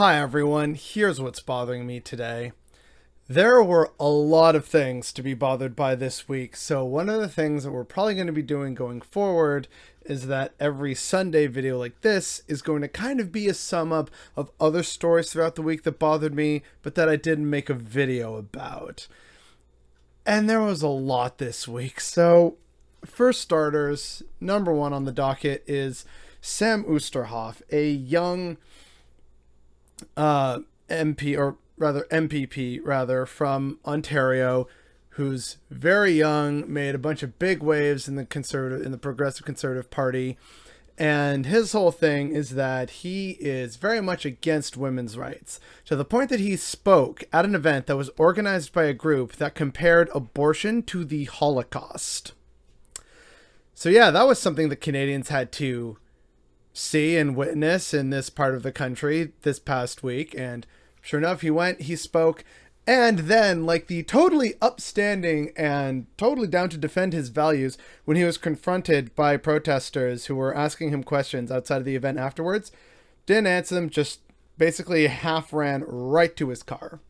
Hi everyone, here's what's bothering me today. There were a lot of things to be bothered by this week, so one of the things that we're probably going to be doing going forward is that every Sunday video like this is going to kind of be a sum up of other stories throughout the week that bothered me, but that I didn't make a video about. And there was a lot this week, so for starters, number one on the docket is Sam Oosterhoff, a young MP, or rather MPP rather, from Ontario, who's very young, made a bunch of big waves in the Progressive Conservative Party, and his whole thing is that he is very much against women's rights, to the point that he spoke at an event that was organized by a group that compared abortion to the Holocaust. So yeah, that was something that Canadians had to see and witness in this part of the country this past week. And sure enough, he spoke, and then, like the totally upstanding and totally down to defend his values, when he was confronted by protesters who were asking him questions outside of the event afterwards, didn't answer them, just basically half ran right to his car.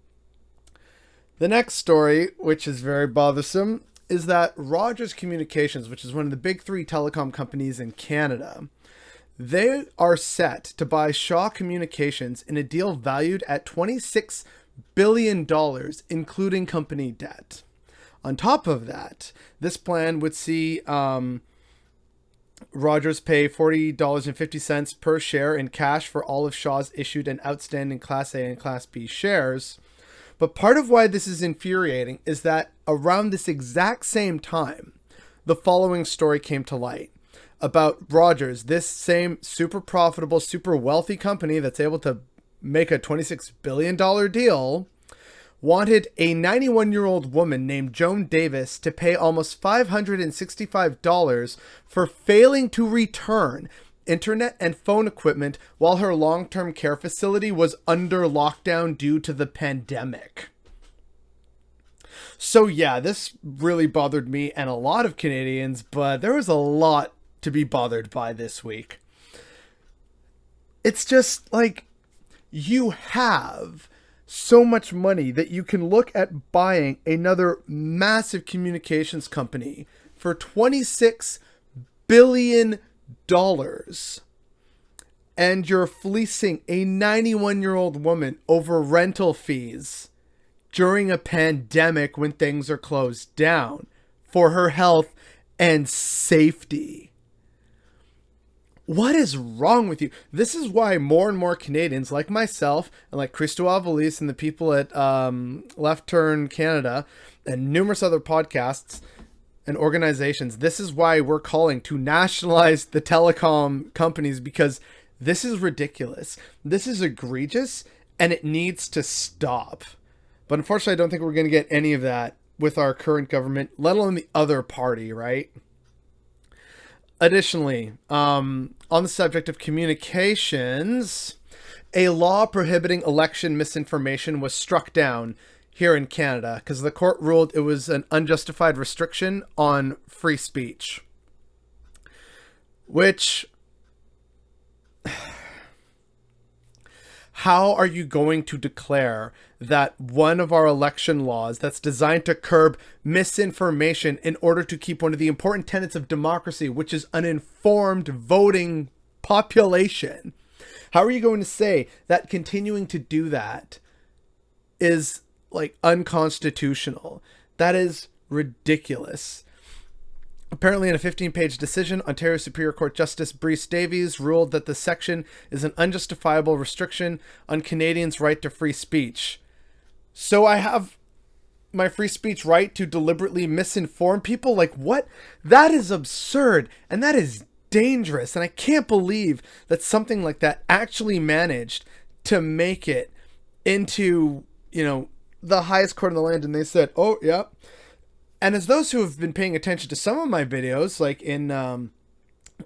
The next story, which is very bothersome, is that Rogers Communications, which is one of the big three telecom companies in Canada, they are set to buy Shaw Communications in a deal valued at $26 billion, including company debt. On top of that, this plan would see Rogers pay $40.50 per share in cash for all of Shaw's issued and outstanding Class A and Class B shares. But part of why this is infuriating is that around this exact same time, the following story came to light about Rogers, this same super profitable, super wealthy company that's able to make a $26 billion deal, wanted a 91-year-old woman named Joan Davis to pay almost $565 for failing to return internet and phone equipment while her long-term care facility was under lockdown due to the pandemic. So yeah, this really bothered me and a lot of Canadians, but there was a lot to be bothered by this week. It's just like, you have so much money that you can look at buying another massive communications company for $26 billion, and you're fleecing a 91-year-old woman over rental fees during a pandemic when things are closed down for her health and safety. What is wrong with you? This is why more and more Canadians, like myself and like Christo Avalis and the people at Left Turn Canada and numerous other podcasts and organizations, this is why we're calling to nationalize the telecom companies, because this is ridiculous. This is egregious and it needs to stop. But unfortunately, I don't think we're going to get any of that with our current government, let alone the other party, right? Additionally, on the subject of communications, a law prohibiting election misinformation was struck down here in Canada because the court ruled it was an unjustified restriction on free speech. Which, how are you going to declare that one of our election laws that's designed to curb misinformation in order to keep one of the important tenets of democracy, which is an informed voting population, how are you going to say that continuing to do that is like unconstitutional? That is ridiculous. Apparently, in a 15-page decision, Ontario Superior Court Justice Breece Davies ruled that the section is an unjustifiable restriction on Canadians' right to free speech. So I have my free speech right to deliberately misinform people? Like, what? That is absurd, and that is dangerous, and I can't believe that something like that actually managed to make it into, the highest court in the land, and they said, oh, yeah. And as those who have been paying attention to some of my videos, like in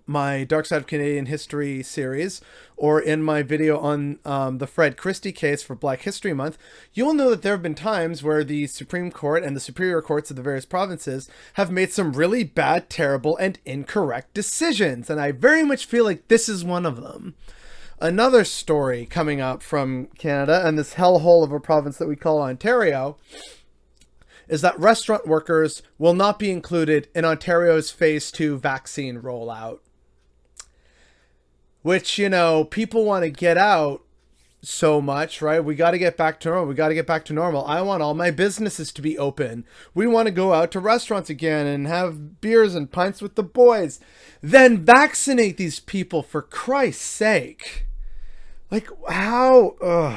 my Dark Side of Canadian History series, or in my video on the Fred Christie case for Black History Month, you'll know that there have been times where the Supreme Court and the superior courts of the various provinces have made some really bad, terrible, and incorrect decisions. And I very much feel like this is one of them. Another story coming up from Canada and this hellhole of a province that we call Ontario is that restaurant workers will not be included in Ontario's phase 2 vaccine rollout. Which, people want to get out so much, right? We got to get back to normal. We got to get back to normal. I want all my businesses to be open. We want to go out to restaurants again and have beers and pints with the boys. Then vaccinate these people, for Christ's sake. Like, how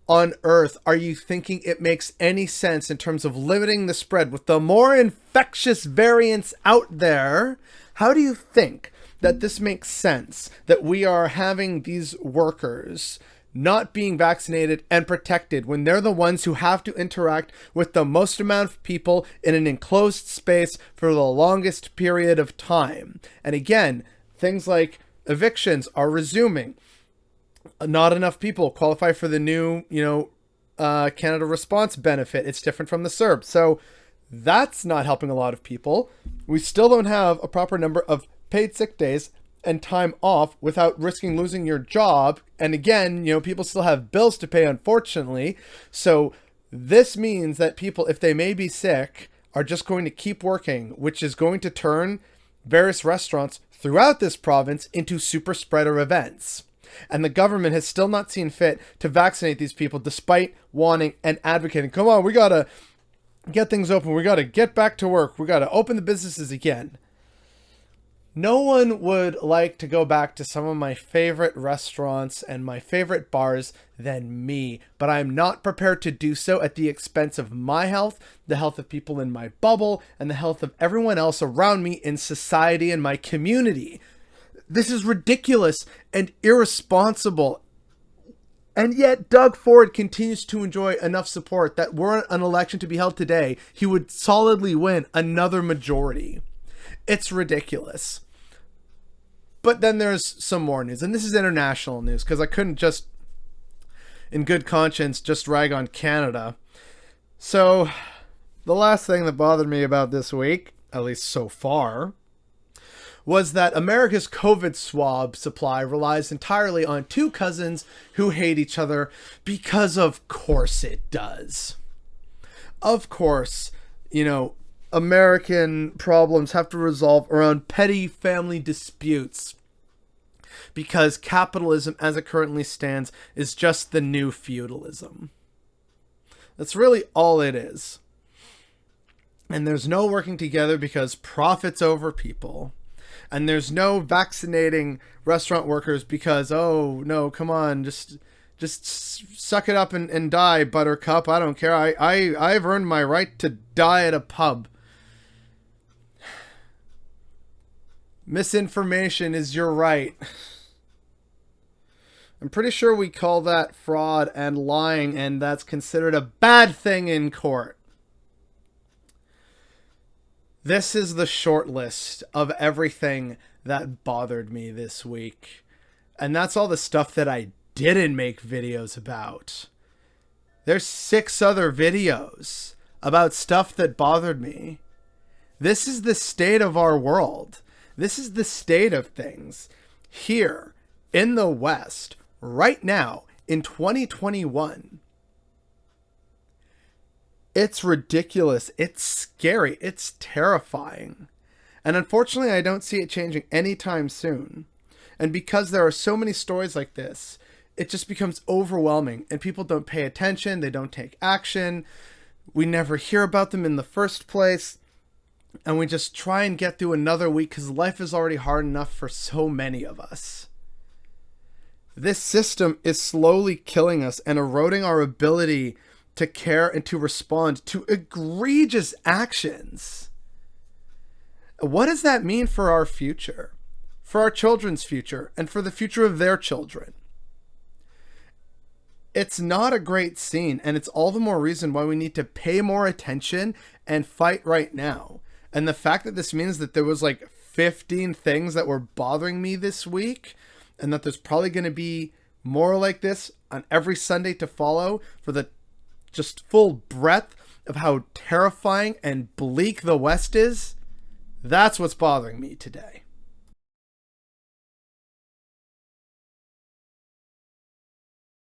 on earth are you thinking it makes any sense in terms of limiting the spread with the more infectious variants out there? How do you think that this makes sense, that we are having these workers not being vaccinated and protected when they're the ones who have to interact with the most amount of people in an enclosed space for the longest period of time? And again, things like evictions are resuming. Not enough people qualify for the new, Canada Response benefit. It's different from the CERB. So that's not helping a lot of people. We still don't have a proper number of paid sick days and time off without risking losing your job. And again, people still have bills to pay, unfortunately. So this means that people, if they may be sick, are just going to keep working, which is going to turn various restaurants throughout this province into super spreader events. And the government has still not seen fit to vaccinate these people, despite wanting and advocating, come on, we got to get things open. We got to get back to work. We got to open the businesses again. No one would like to go back to some of my favorite restaurants and my favorite bars than me, but I'm not prepared to do so at the expense of my health, the health of people in my bubble, and the health of everyone else around me in society and my community. This is ridiculous and irresponsible. And yet Doug Ford continues to enjoy enough support that were an election to be held today, he would solidly win another majority. It's ridiculous. But then there's some more news, and this is international news, because I couldn't just, in good conscience, just rag on Canada. So, the last thing that bothered me about this week, at least so far, was that America's COVID swab supply relies entirely on two cousins who hate each other, because of course it does. Of course, American problems have to resolve around petty family disputes, because capitalism as it currently stands is just the new feudalism. That's really all it is. And there's no working together because profit's over people. And there's no vaccinating restaurant workers because, oh no, come on, just suck it up and die, Buttercup. I don't care. I've earned my right to die at a pub. Misinformation is your right. I'm pretty sure we call that fraud and lying, and that's considered a bad thing in court. This is the short list of everything that bothered me this week. And that's all the stuff that I didn't make videos about. There's 6 other videos about stuff that bothered me. This is the state of our world. This is the state of things here in the West right now in 2021. It's ridiculous. It's scary. It's terrifying. And unfortunately, I don't see it changing anytime soon. And because there are so many stories like this, it just becomes overwhelming. And people don't pay attention. They don't take action. We never hear about them in the first place. And we just try and get through another week because life is already hard enough for so many of us. This system is slowly killing us and eroding our ability to care and to respond to egregious actions. What does that mean for our future? For our children's future and for the future of their children? It's not a great scene, and it's all the more reason why we need to pay more attention and fight right now. And the fact that this means that there was like 15 things that were bothering me this week, and that there's probably going to be more like this on every Sunday to follow for the just full breadth of how terrifying and bleak the West is, that's what's bothering me today.